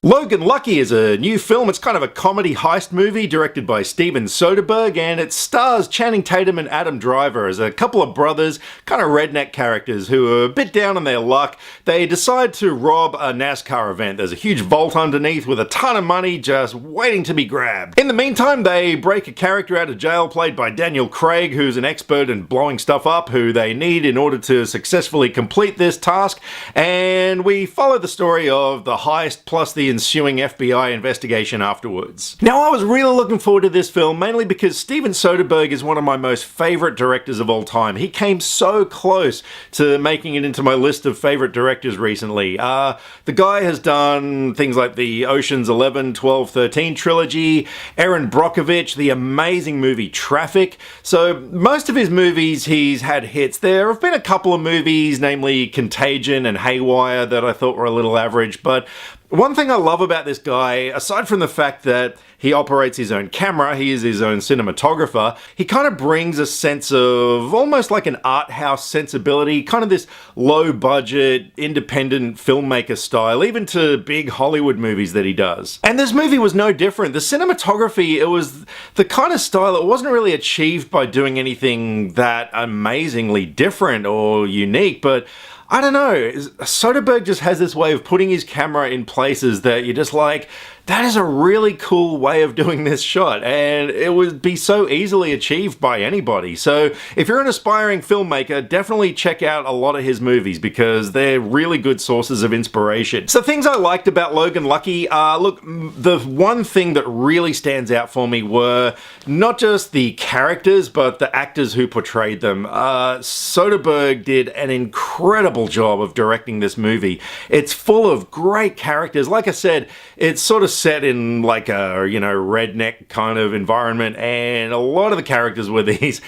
Logan Lucky is a new film. It's kind of a comedy heist movie directed by Steven Soderbergh, and it stars Channing Tatum and Adam Driver as a couple of brothers, kind of redneck characters who are a bit down on their luck. They decide to rob a NASCAR event. There's a huge vault underneath with a ton of money just waiting to be grabbed. In the meantime, they break a character out of jail played by Daniel Craig, who's an expert in blowing stuff up, who they need in order to successfully complete this task, and we follow the story of the heist plus the ensuing FBI investigation afterwards. Now, I was really looking forward to this film, mainly because Steven Soderbergh is one of my most favourite directors of all time. He came so close to making it into my list of favourite directors recently. The guy has done things like the Ocean's 11, 12, 13 trilogy, Erin Brockovich, the amazing movie Traffic. So most of his movies he's had hits. There have been a couple of movies, namely Contagion and Haywire, that I thought were a little average, but one thing I love about this guy, aside from the fact that he operates his own camera, he is his own cinematographer, he kind of brings a sense of almost like an art house sensibility, kind of this low-budget, independent filmmaker style, even to big Hollywood movies that he does. And this movie was no different. The cinematography, it was the kind of style, it wasn't really achieved by doing anything that amazingly different or unique, but I don't know, Soderbergh just has this way of putting his camera in places that you're just like, that is a really cool way of doing this shot, and it would be so easily achieved by anybody. So if you're an aspiring filmmaker, definitely check out a lot of his movies because they're really good sources of inspiration. So things I liked about Logan Lucky, look, the one thing that really stands out for me were not just the characters, but the actors who portrayed them. Soderbergh did an incredible job of directing this movie. It's full of great characters. Like I said, it's sort of set in like a, redneck kind of environment, and a lot of the characters were these,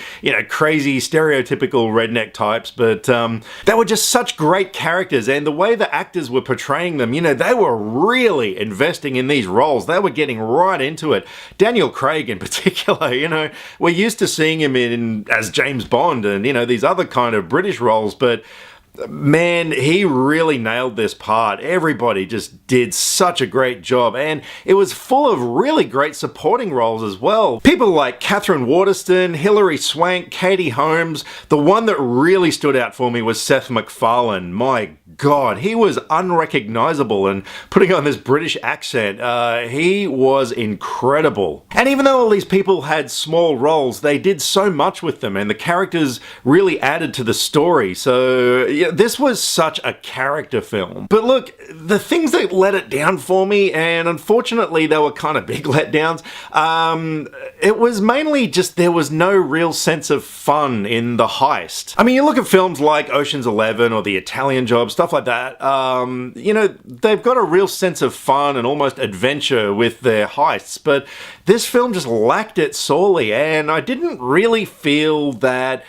crazy stereotypical redneck types, but they were just such great characters, and the way the actors were portraying them, they were really investing in these roles. They were getting right into it. Daniel Craig in particular, we're used to seeing him as James Bond and, these other kind of British roles, but man, he really nailed this part. Everybody just did such a great job, and it was full of really great supporting roles as well. People like Catherine Waterston, Hilary Swank, Katie Holmes. The one that really stood out for me was Seth MacFarlane. My God, he was unrecognizable, and putting on this British accent, he was incredible. And even though all these people had small roles, they did so much with them, and the characters really added to the story. So yeah, this was such a character film. But look, the things that let it down for me, and unfortunately they were kind of big letdowns, it was mainly just there was no real sense of fun in the heist. I mean, you look at films like Ocean's 11 or The Italian Job, stuff like that, they've got a real sense of fun and almost adventure with their heists, but this film just lacked it sorely, and I didn't really feel that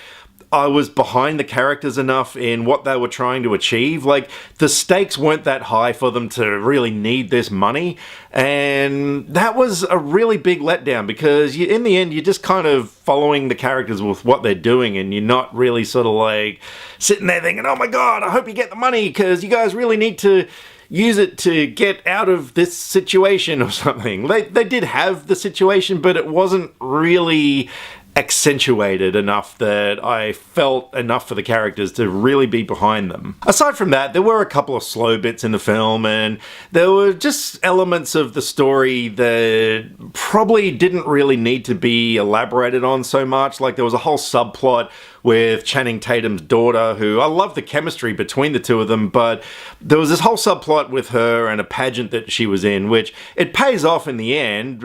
I was behind the characters enough in what they were trying to achieve. Like, the stakes weren't that high for them to really need this money, and that was a really big letdown because in the end you're just kind of following the characters with what they're doing, and you're not really sort of like sitting there thinking, oh my god, I hope you get the money because you guys really need to use it to get out of this situation or something. They did have the situation, but it wasn't really accentuated enough that I felt enough for the characters to really be behind them. Aside from that, there were a couple of slow bits in the film, and there were just elements of the story that probably didn't really need to be elaborated on so much. Like, there was a whole subplot with Channing Tatum's daughter, who I love the chemistry between the two of them, but there was this whole subplot with her and a pageant that she was in, which it pays off in the end.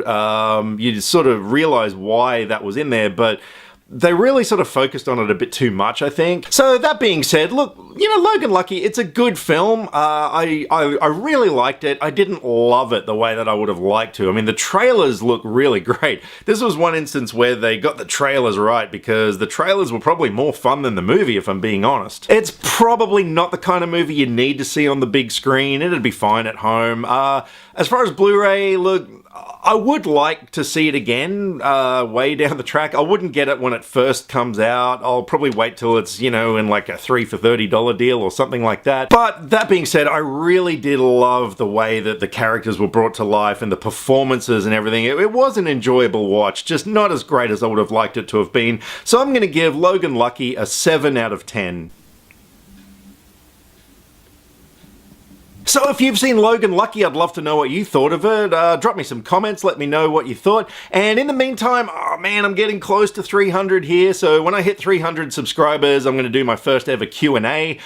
You sort of realize why that was in there, but they really sort of focused on it a bit too much, I think. So that being said, look, Logan Lucky, it's a good film. I really liked it. I didn't love it the way that I would have liked to. I mean, the trailers look really great. This was one instance where they got the trailers right, because the trailers were probably more fun than the movie, if I'm being honest. It's probably not the kind of movie you need to see on the big screen. It'd be fine at home. As far as Blu-ray, look, I would like to see it again way down the track. I wouldn't get it when it it first comes out. I'll probably wait till it's, you know, in like a $3 for $30 deal or something like that. But that being said, I really did love the way that the characters were brought to life and the performances and everything. It was an enjoyable watch, just not as great as I would have liked it to have been. So I'm going to give Logan Lucky a 7 out of 10. So if you've seen Logan Lucky, I'd love to know what you thought of it. Drop me some comments, let me know what you thought. And in the meantime, oh man, I'm getting close to 300 here. So when I hit 300 subscribers, I'm going to do my first ever Q&A,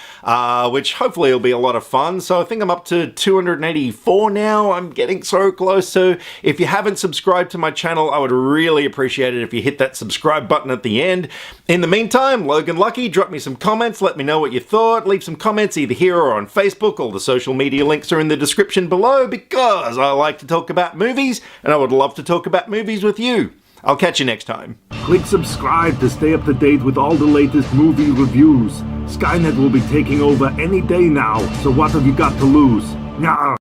which hopefully will be a lot of fun. So I think I'm up to 284 now. I'm getting so close. So if you haven't subscribed to my channel, I would really appreciate it if you hit that subscribe button at the end. In the meantime, Logan Lucky, drop me some comments, let me know what you thought. Leave some comments either here or on Facebook. All the social media links are in the description below because I like to talk about movies and I would love to talk about movies with you. I'll catch you next time. Click subscribe to stay up to date with all the latest movie reviews. Skynet will be taking over any day now, so what have you got to lose? Nyah.